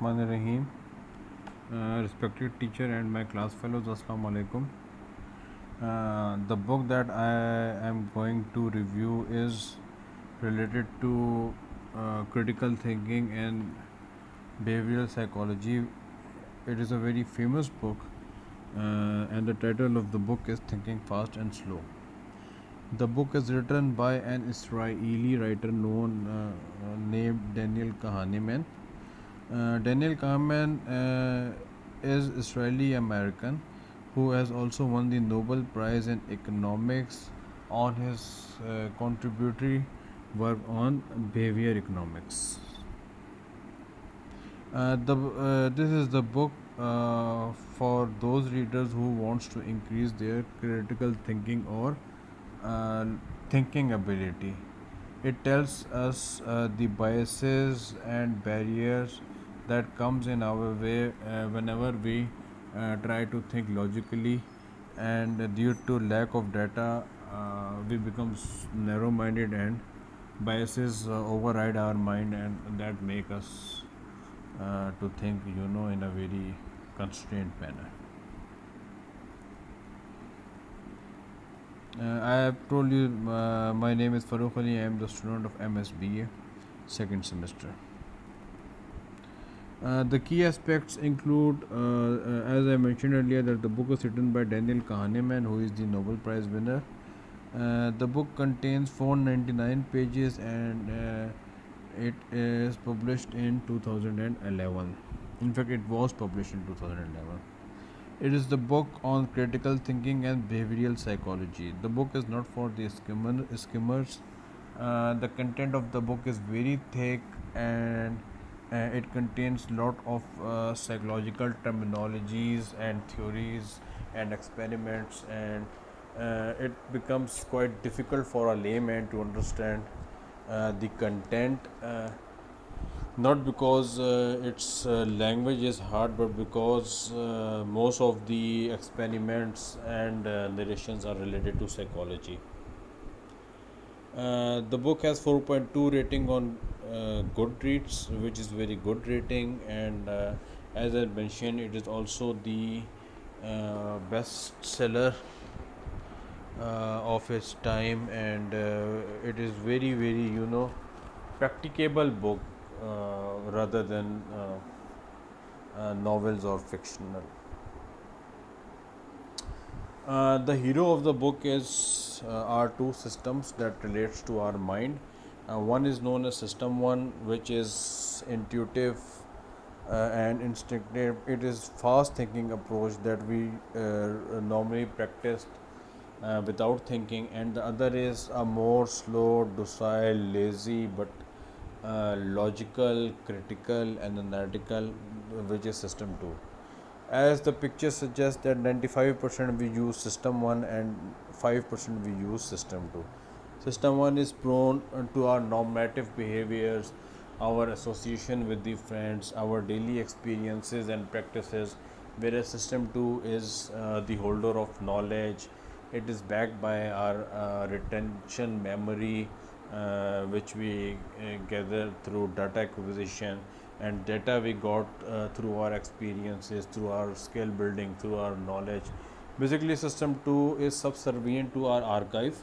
Bismillahirrahmanirrahim. Respected teacher and my class fellows, Assalamu alaikum. The book that I am going to review is related to critical thinking and behavioral psychology. It is a very famous book, and the title of the book is Thinking Fast and Slow. The book is written by an Israeli writer named Daniel Kahneman. Daniel Kahneman is Israeli American who has also won the Nobel Prize in Economics on his contributory work on behavior economics. This is the book for those readers who wants to increase their critical thinking or uh, thinking ability. It tells us the biases and barriers that comes in our way whenever we try to think logically, and due to lack of data, we become narrow-minded and biases override our mind, and that make us to think, in a very constrained manner. I have told you my name is Farooq Ali. I am the student of MSBA, second semester. The key aspects include, as I mentioned earlier, that the book is written by Daniel Kahneman, who is the Nobel Prize winner. The book contains 499 pages and it is published in 2011. In fact, it was published in 2011. It is the book on critical thinking and behavioral psychology. The book is not for the skimmers. The content of the book is very thick, and it contains lot of psychological terminologies and theories and experiments, and it becomes quite difficult for a layman to understand the content. Not because its language is hard, but because most of the experiments and narrations are related to psychology. The book has 4.2 rating on Goodreads, which is very good rating, and as I mentioned, it is also the bestseller of its time, and it is very, very, practicable book rather than novels or fictional. The hero of the book is are two systems that relates to our mind. One is known as System One, which is intuitive and instinctive. It is fast thinking approach that we normally practice without thinking, and the other is a more slow, docile, lazy, but logical, critical, and analytical, which is System Two. As the picture suggests that 95% we use System 1 and 5% we use System 2. System 1 is prone to our normative behaviors, our association with the friends, our daily experiences and practices, whereas System 2 is the holder of knowledge. It is backed by our retention memory, which we gather through data acquisition, and data we got through our experiences, through our skill building, through our knowledge. Basically, System 2 is subservient to our archive,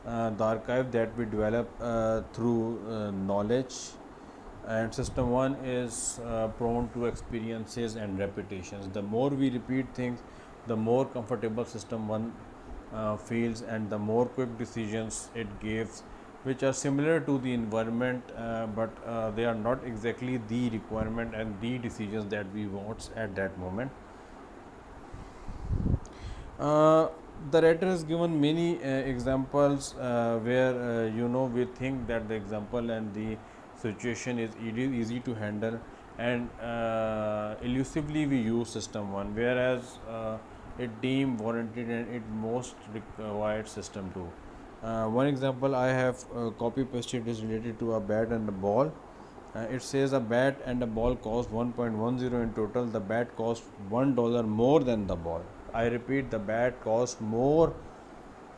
the archive that we develop through knowledge, and System 1 is prone to experiences and repetitions. The more we repeat things, the more comfortable System 1 feels, and the more quick decisions it gives, which are similar to the environment, but they are not exactly the requirement and the decisions that we want at that moment. Uh, the writer has given many examples where we think that the example and the situation is easy to handle, and elusively we use System 1, whereas it deemed warranted and it most required System 2. One example I have copy pasted is related to a bat and a ball. It says a bat and a ball cost 1.10 in total. The bat cost $1 more than the ball. I repeat, the bat cost more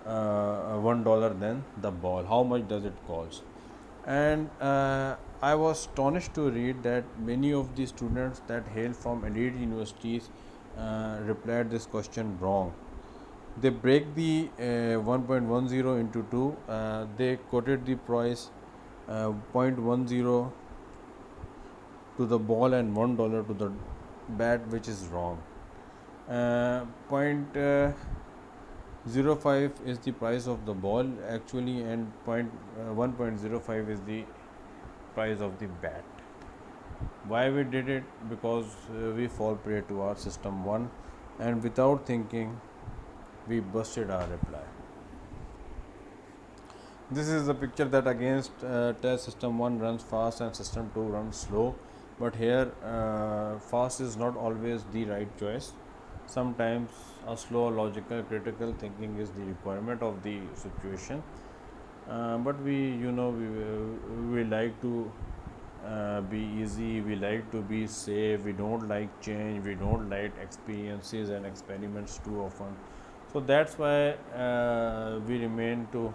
$1 than the ball. How much does it cost? And I was astonished to read that many of the students that hail from elite universities replied this question wrong. They break the 1.10 into 2. They quoted the price zero point 0.10 to the ball and $1 to the bat, which is wrong. Point 0.05 is the price of the ball actually, and 1.05 is the price of the bat. Why we did it? Because we fall prey to our system 1, and without thinking we busted our reply. This is the picture that against test system 1 runs fast and system 2 runs slow, but here fast is not always the right choice. Sometimes a slow, logical, critical thinking is the requirement of the situation. But we like to be easy, we like to be safe, we don't like change, we don't like experiences and experiments too often. So that's why we remain to,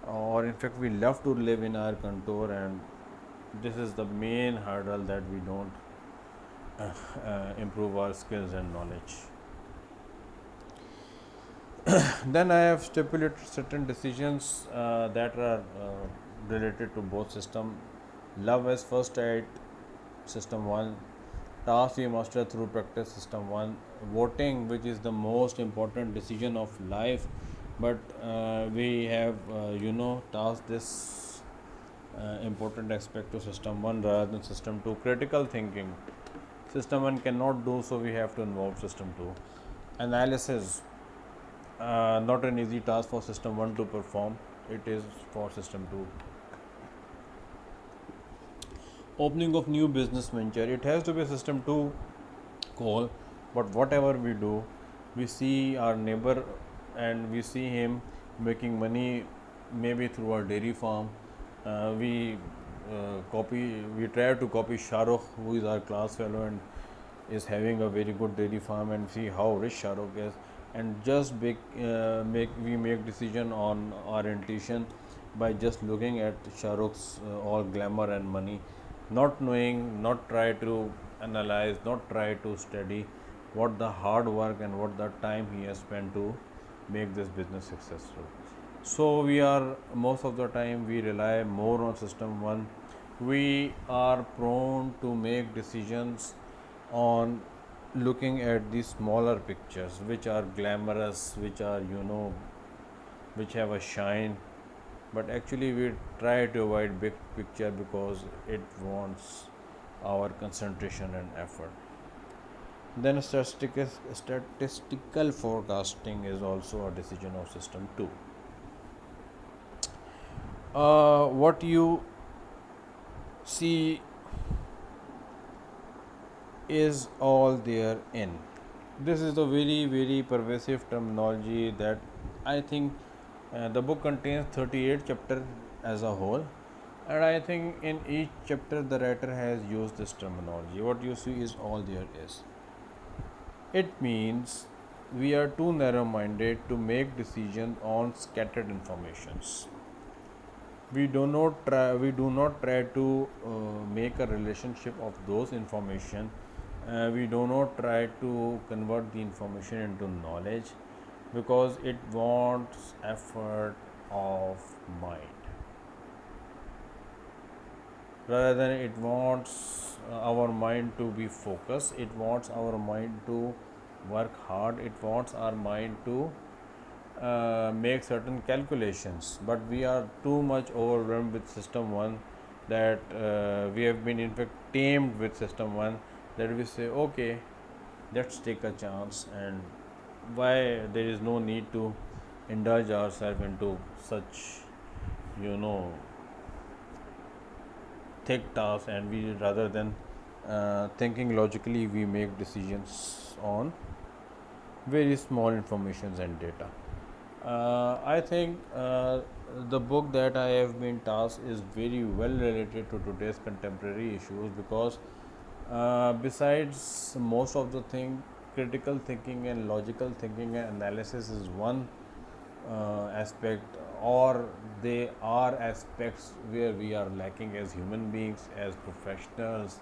or in fact we love to live in our contour, and this is the main hurdle that we don't improve our skills and knowledge. Then I have stipulated certain decisions that are related to both system. Love as first aid, system 1. Task we master through practice, system 1. Voting, which is the most important decision of life, but we have tasked this important aspect to system 1 rather than system 2. Critical thinking, system 1 cannot do, so we have to involve system 2. Analysis, not an easy task for system 1 to perform, it is for system 2. Opening of new business venture, it has to be a system 2 call, but whatever we do, we see our neighbor and we see him making money maybe through our dairy farm. We try to copy Shahrukh, who is our class fellow and is having a very good dairy farm, and see how rich Shahrukh is, and just make decision on our intuition by just looking at Shahrukh's all glamour and money, not knowing, not try to analyze, not try to study what the hard work and what the time he has spent to make this business successful. So we are, most of the time we rely more on system 1. We are prone to make decisions on looking at the smaller pictures, which are glamorous, which are which have a shine, but actually we try to avoid big picture because it wants our concentration and effort. Then statistical forecasting is also a decision of system 2. What you see is all there in. This is a very pervasive terminology that I think the book contains 38 chapters as a whole, and I think in each chapter the writer has used this terminology. What you see is all there is. It means we are too narrow minded to make decisions on scattered informations. We do not try to make a relationship of those information. We do not try to convert the information into knowledge because it wants effort of mind, rather than it wants our mind to be focused, it wants our mind to work hard, it wants our mind to make certain calculations. But we are too much overwhelmed with system 1 that we have been in fact tamed with system 1, that we say okay, let's take a chance, and why there is no need to indulge ourselves into such thick tasks, and we, rather than thinking logically, we make decisions on very small informations and data. I think the book that I have been tasked is very well related to today's contemporary issues, because besides most of the thing, critical thinking and logical thinking and analysis is one aspect, or they are aspects where we are lacking as human beings, as professionals.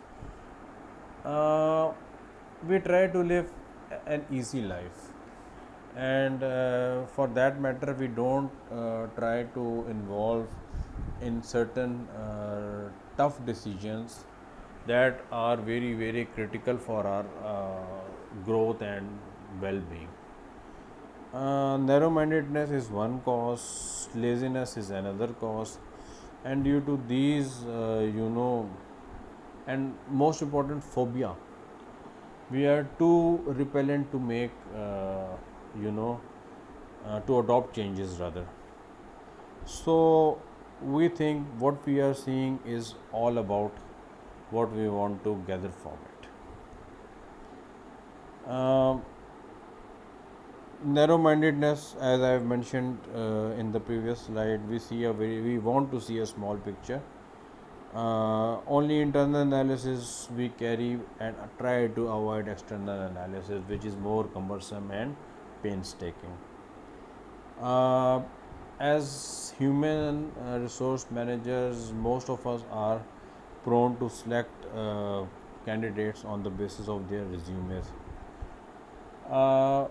uh, we try to live an easy life, and for that matter we don't try to involve in certain tough decisions that are very very critical for our growth and well-being. Narrow-mindedness is one cause, laziness is another cause, and due to these, and most important, phobia, we are too repellent to make, you know, to adopt changes rather. So we think what we are seeing is all about what we want to gather from it. Um, Narrow-mindedness, as I have mentioned in the previous slide, we want to see a small picture. Only internal analysis we carry and try to avoid external analysis, which is more cumbersome and painstaking. Uh, as human resource managers, most of us are prone to select candidates on the basis of their resumes. Uh,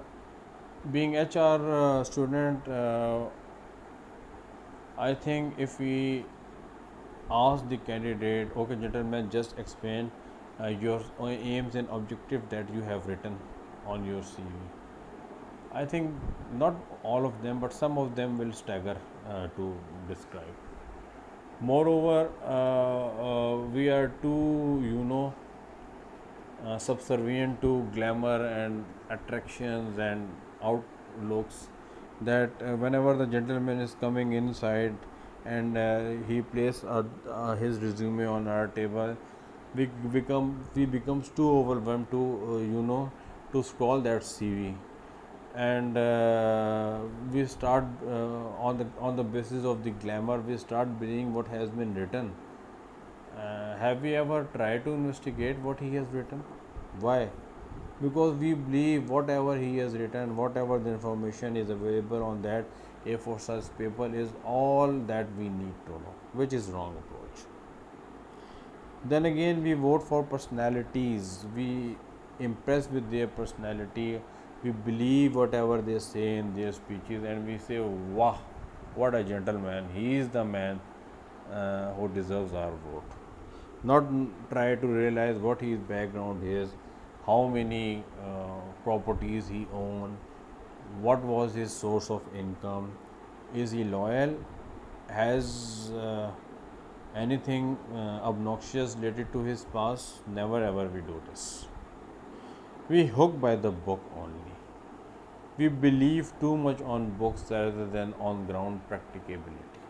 being HR student, I think if we ask the candidate, okay, gentlemen, just explain your aims and objective that you have written on your CV. I think not all of them, but some of them will stagger to describe. Moreover, we are too, subservient to glamour and attractions and outlooks, that whenever the gentleman is coming inside and he places his resume on our table, we becomes too overwhelmed to to scroll that CV, and we start on the basis of the glamour we start believing what has been written. Have we ever tried to investigate what he has written? Why? Because we believe whatever he has written, whatever the information is available on that A4 size paper is all that we need to know, which is wrong approach. Then again, we vote for personalities. We impress with their personality. We believe whatever they say in their speeches, and we say, "Wow, what a gentleman! He is the man who deserves our vote." Not try to realize what his background is, how many properties he owned, what was his source of income, is he loyal, has anything obnoxious related to his past. Never ever we do this. We hook by the book only. We believe too much on books rather than on ground practicability.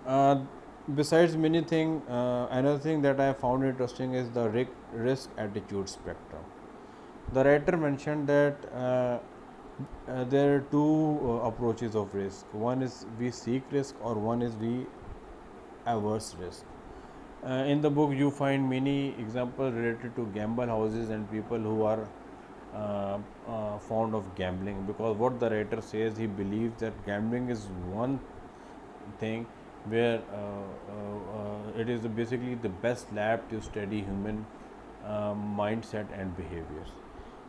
Uh, Besides many things, another thing that I found interesting is the risk attitude spectrum. The writer mentioned that there are two approaches of risk. One is we seek risk, or one is we averse risk. In the book, you find many examples related to gamble houses and people who are fond of gambling, because what the writer says, he believes that gambling is one thing where it is basically the best lab to study human mindset and behaviors.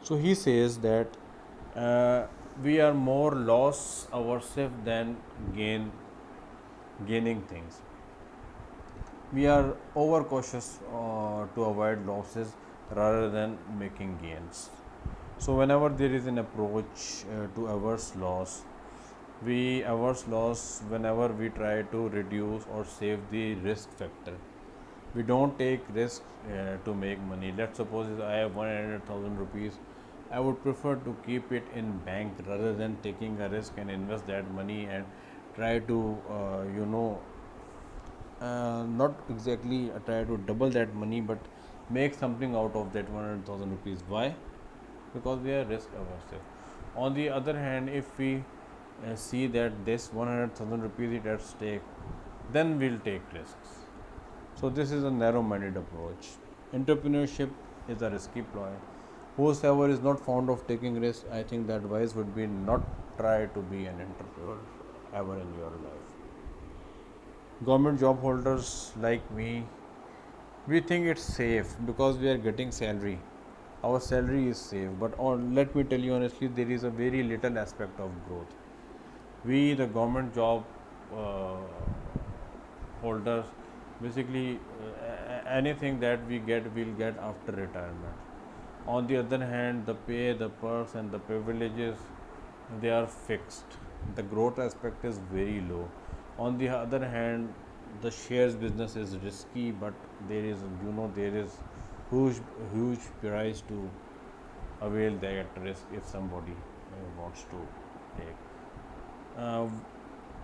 So he says that uh, we are more loss aversive than gaining things. We are overcautious to avoid losses rather than making gains. So whenever there is an approach to averse loss, we averse loss whenever we try to reduce or save the risk factor. We don't take risk to make money. Let's suppose I have 100,000 rupees. I would prefer to keep it in bank rather than taking a risk and invest that money and try to not exactly try to double that money, but make something out of that 100,000 rupees. Why? Because we are risk averse. On the other hand, if we see that this 100,000 rupees is at stake, then we'll take risks. So this is a narrow-minded approach. Entrepreneurship is a risky ploy. Whosoever is not fond of taking risks, I think the advice would be not try to be an entrepreneur ever in your life. Government job holders like me, we think it's safe because we are getting salary. Our salary is safe, but let me tell you honestly, there is a very little aspect of growth. We, the government job uh, holders, basically anything that we get, we'll get after retirement. On the other hand, the pay, the perks, and the privileges, they are fixed. The growth aspect is very low. On the other hand, the shares business is risky, but there is, there is huge, huge price to avail that risk if somebody wants to take. Uh,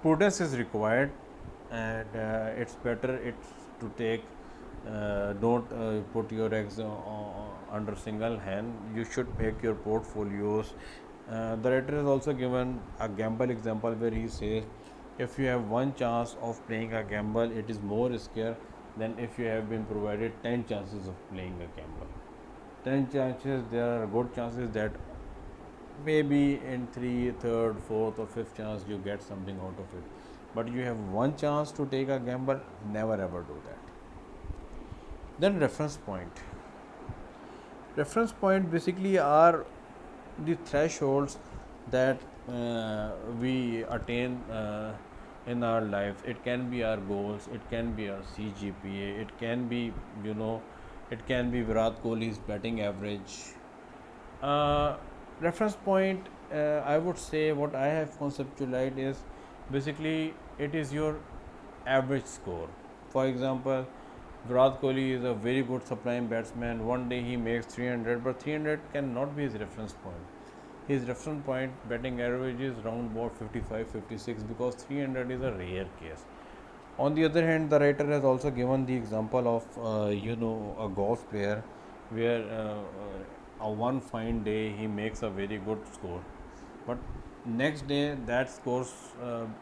Prudence is required, and it's better it's to take. Don't put your eggs under single hand. You should make your portfolios. The writer has also given a gamble example where he says, if you have one chance of playing a gamble, it is more riskier than if you have been provided 10 chances of playing a gamble. 10 chances, there are good chances that maybe in three, third, fourth, or fifth chance you get something out of it. But you have one chance to take a gamble, never ever do that. Then reference point. Reference point basically are the thresholds that we attain in our life. It can be our goals, it can be our CGPA, it can be, you know, it can be Virat Kohli's batting average. Uh, Reference point, I would say what I have conceptualized is basically it is your average score. For example, Virat Kohli is a very good supreme batsman. One day he makes 300, but 300 cannot be his reference point. His reference point batting average is round about 55, 56 because 300 is a rare case. On the other hand, the writer has also given the example of a golf player where a one fine day he makes a very good score, but next day that score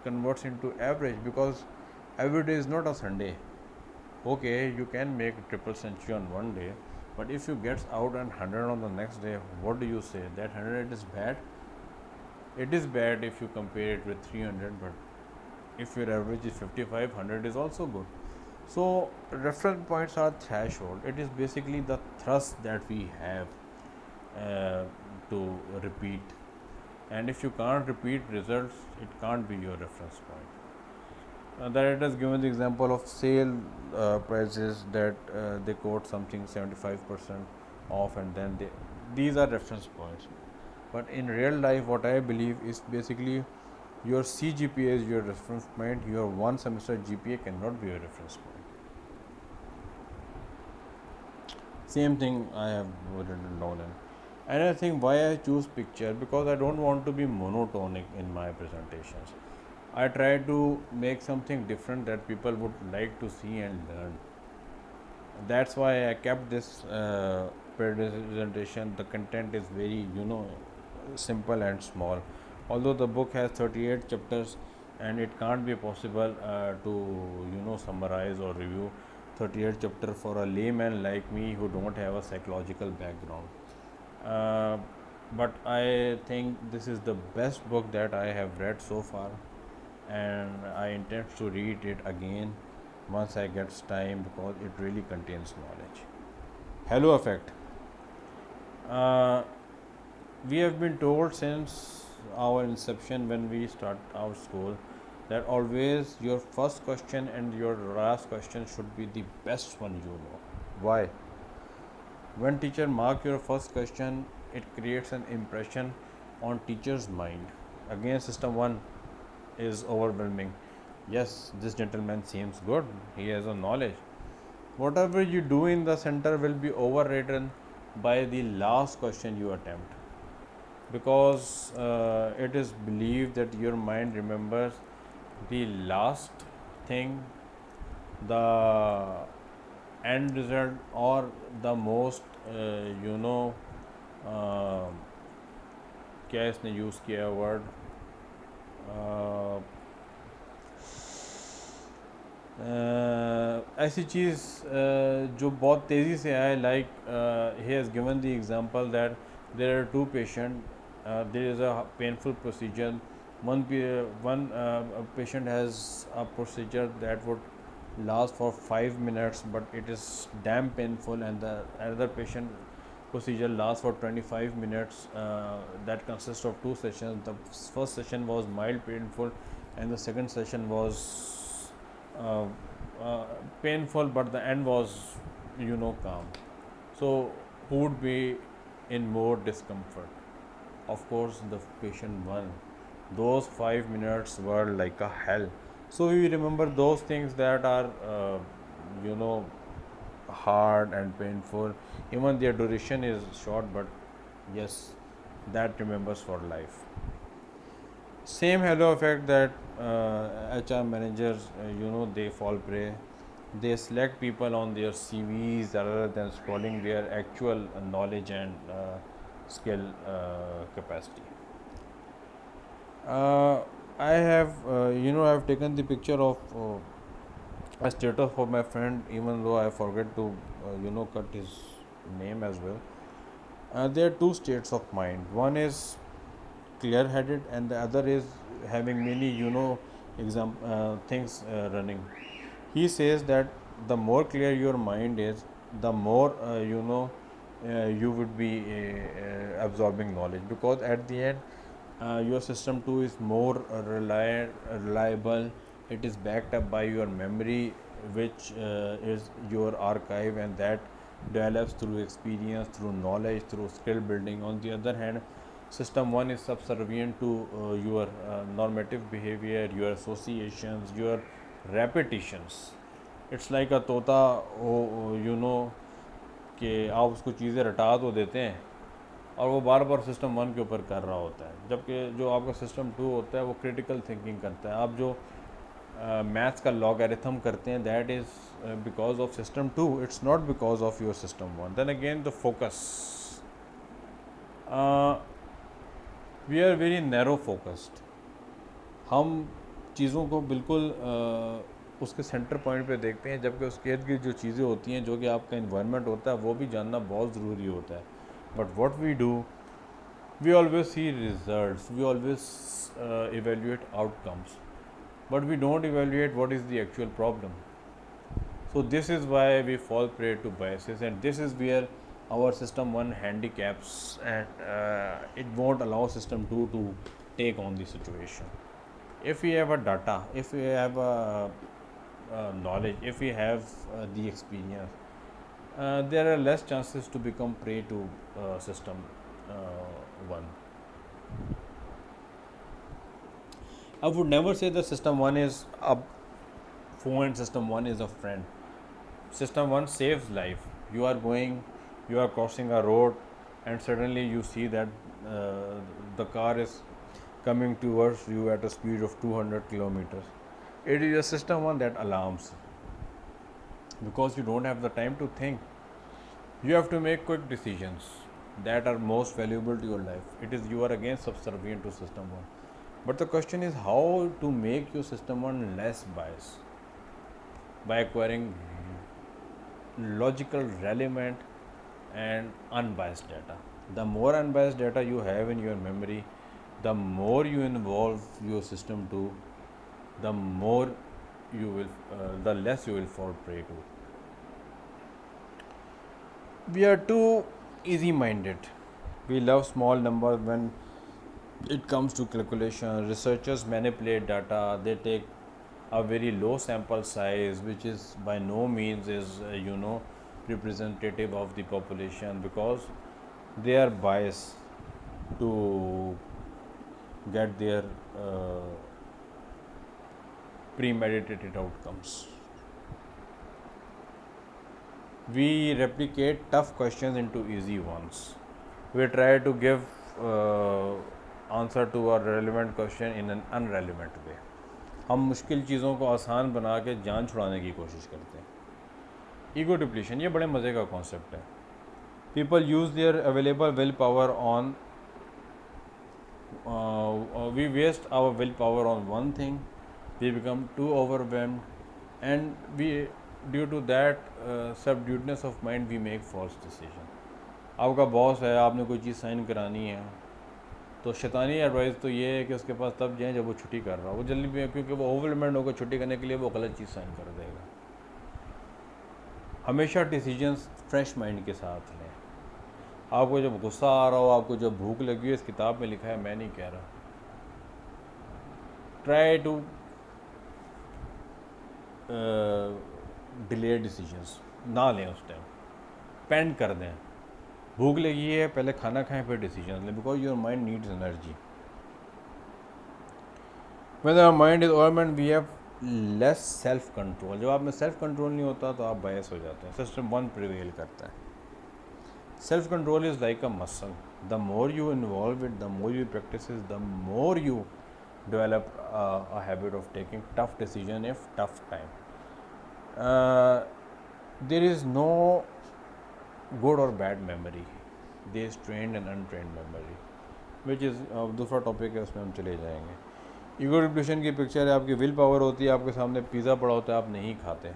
converts into average because every day is not a Sunday. Okay, you can make a triple century on one day, but if you get out and 100 on the next day, what do you say? That 100 is bad? It is bad if you compare it with 300, but if your average is 55, 100 is also good. So reference points are threshold. It is basically the thrust that we have uh, to repeat, and if you can't repeat results, it can't be your reference point. That it has given the example of sale prices that they quote something 75% off, and then these are reference points. But in real life, what I believe is basically your CGPA is your reference point. Your one semester GPA cannot be your reference point. Same thing I have written down in. And I think why I choose picture, because I don't want to be monotonic in my presentations. I try to make something different that people would like to see and learn. That's why I kept this presentation. The content is very, simple and small. Although the book has 38 chapters, and it can't be possible to, summarize or review 38 chapter for a layman like me who don't have a psychological background. Uh, but I think this is the best book that I have read so far, and I intend to read it again once I get time because it really contains knowledge. Halo effect. Uh, we have been told since our inception when we start our school that always your first question and your last question should be the best one you know. Why? When teacher mark your first question, it creates an impression on teacher's mind. Again, system 1 is overwhelming. Yes, this gentleman seems good. He has a knowledge. Whatever you do in the center will be overridden by the last question you attempt, because it is believed that your mind remembers the last thing, the end result, or the most uh, क्या इसने use किया word ऐसी चीज़ जो बहुत तेज़ी से आए, like he has given the example that there are two patient, there is a painful procedure, one patient has a procedure that would last for 5 minutes but it is damn painful, and the another patient procedure lasts for 25 minutes, that consists of two sessions. The first session was mild painful and the second session was uh, uh, painful, but the end was, calm. So who would be in more discomfort? Of course, the patient one. Those 5 minutes were like a hell. So we remember those things that are, you know, hard and painful. Even their duration is short, but yes, that remembers for life. Same halo effect that HR managers, they fall prey. They select people on their CVs rather than scrolling their actual knowledge and skill capacity. Uh, I have, I have taken the picture of a status for my friend, even though I forget to, cut his name as well. There are two states of mind. One is clear headed and the other is having many things running. He says that the more clear your mind is, the more you would be absorbing knowledge, because at the end your system 2 is more reliable. It is backed up by your memory, which is your archive, and that develops through experience, through knowledge, through skill building. On the other hand, system 1 is subservient to your normative behavior, your associations, your repetitions. It's like अ तोता, कि आप उसको चीज़ें रटा तो देते हैं और वो बार बार सिस्टम वन के ऊपर कर रहा होता है, जबकि जो आपका सिस्टम टू होता है वो क्रिटिकल थिंकिंग करता है. आप जो मैथ्स का लॉगरिथम करते हैं, that is because of system two, it's not because of your system one. Then again the focus, we are very narrow focused. हम चीज़ों को बिल्कुल उसके सेंटर पॉइंट पे देखते हैं, जबकि उसके इर्द गिर्द जो चीज़ें होती हैं, जो कि आपका इन्वायरमेंट होता है, वो भी जानना बहुत ज़रूरी होता है. But what we do, we always see results, we always evaluate outcomes, but we don't evaluate what is the actual problem. So this is why we fall prey to biases, and this is where our system 1 handicaps, and it won't allow system 2 to take on the situation. If we have a data, if we have a knowledge, if we have the experience, there are less chances to become prey to system 1. I would never say that system 1 is a foe and system 1 is a friend. System 1 saves life. You are crossing a road, and suddenly you see that the car is coming towards you at a speed of 200 kilometers. It is a system 1 that alarms, because you don't have the time to think. You have to make quick decisions that are most valuable to your life. It is, you are again subservient to system 1. But the question is how to make your system 1 less biased, by acquiring logical, relevant, and unbiased data. The more unbiased data you have in your memory, the more you involve your system to, the more the less you will fall prey to. We are too easy minded. We love small numbers when it comes to calculation. Researchers manipulate data, they take a very low sample size, which is by no means is representative of the population, because they are biased to get their premeditated outcomes. We replicate tough questions into easy ones. We try to give answer to a relevant question in an unrelevant way. हम मुश्किल चीज़ों को आसान बना के जान छुड़ाने की कोशिश करते हैं. ईगो डिप्लीशन, ये बड़े मज़े का कॉन्सेप्ट है. People use their available will power on, we waste our willpower on one thing, we become too overwhelmed, and we, due to that subduedness of mind, we make false decision. आपका boss है, आपने कोई चीज़ sign करानी है, तो शैतानी advice तो ये है कि उसके पास तब जाएं जब वो छुट्टी कर रहा हो। वो जल्दी भी, क्योंकि वो ओवरवेलमेंट होकर छुट्टी करने के लिए वो गलत चीज़ साइन कर देगा। हमेशा डिसीजंस फ्रेश माइंड के साथ लें। आपको जब गुस्सा आ रहा हो, आपको जब भूख लगी हो, इस किताब में लिखा है, मैं नहीं कह रहा, ट्राई टू डिले डिसीजंस ना लें उस टाइम, पेंड कर दें। भूख लगी है, पहले खाना खाएं फिर डिसीजन लें, because your mind needs energy. When our mind is overwhelmed we have less self control. जब आप में सेल्फ कंट्रोल नहीं होता तो आप बायस हो जाते हैं, सिस्टम वन प्रिवेल करता है। Self control is like a muscle, the more you involve it, the more you practice, the more you develop a habit of taking tough decision if tough time. There is no good or bad memory, there is trained and untrained memory, which is दूसरा topic है, उसमें हम चले जाएंगे। Ego depression की picture है, आपकी will power होती है, आपके सामने पिज़्ज़ा पड़ा होता है, आप नहीं खाते।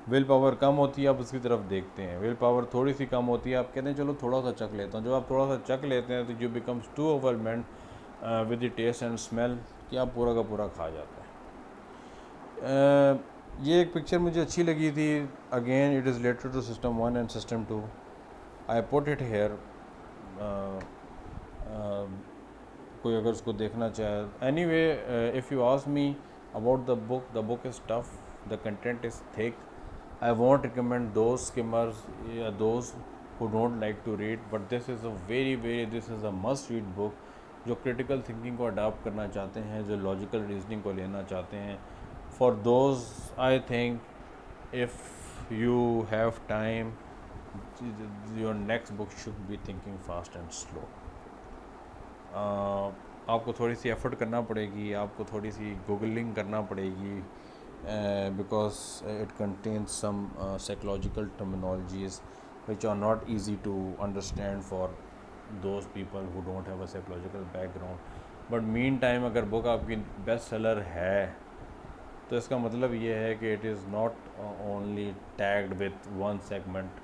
विल पावर कम होती है, आप उसकी तरफ देखते हैं। विल पावर थोड़ी सी कम होती है, आप कहते हैं चलो थोड़ा सा चख लेता हूँ। जब आप थोड़ा सा चख लेते हैं तो you becomes too overwhelmed with the taste and smell कि आप पूरा का पूरा खा जाते हैं। ये एक पिक्चर मुझे अच्छी लगी थी। Again it is related to system 1 and system 2। I put it here, कोई अगर उसको देखना चाहे। Anyway, if you ask me about the book is tough, the content is thick. I won't recommend those skimmers, those who don't like to read, but this is a must read book जो critical thinking को adapt करना चाहते हैं, जो logical reasoning को लेना चाहते हैं। For those, I think if you have time, your next book should be Thinking Fast and Slow. आपको थोड़ी सी एफर्ट करना पड़ेगी, आपको थोड़ी सी गूगलिंग करना पड़ेगी, because it contains some psychological terminologies which are not easy to understand for those people who don't have a psychological background. But meantime, अगर book आपकी बेस्ट सेलर है तो इसका मतलब ये है कि it is not only tagged with one segment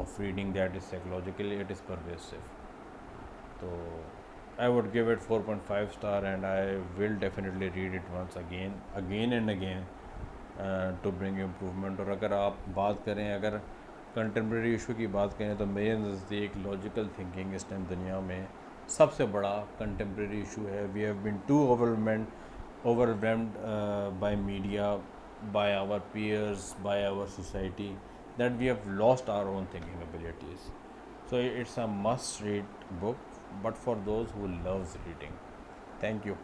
of reading that is psychologically, it is pervasive. So I would give it 4.5 star and I will definitely read it once again and again to bring improvement. और अगर आप बात करें, अगर contemporary issue की बात करें, तो मेरे नज़दीक लॉजिकल थिंकिंग इस टाइम दुनिया में सबसे बड़ा कंटेम्प्रेरी इशू है। We have been too overwhelmed by media, by our peers, by our society, that we have lost our own thinking abilities. So it's a must read book, but for those who loves reading. Thank you.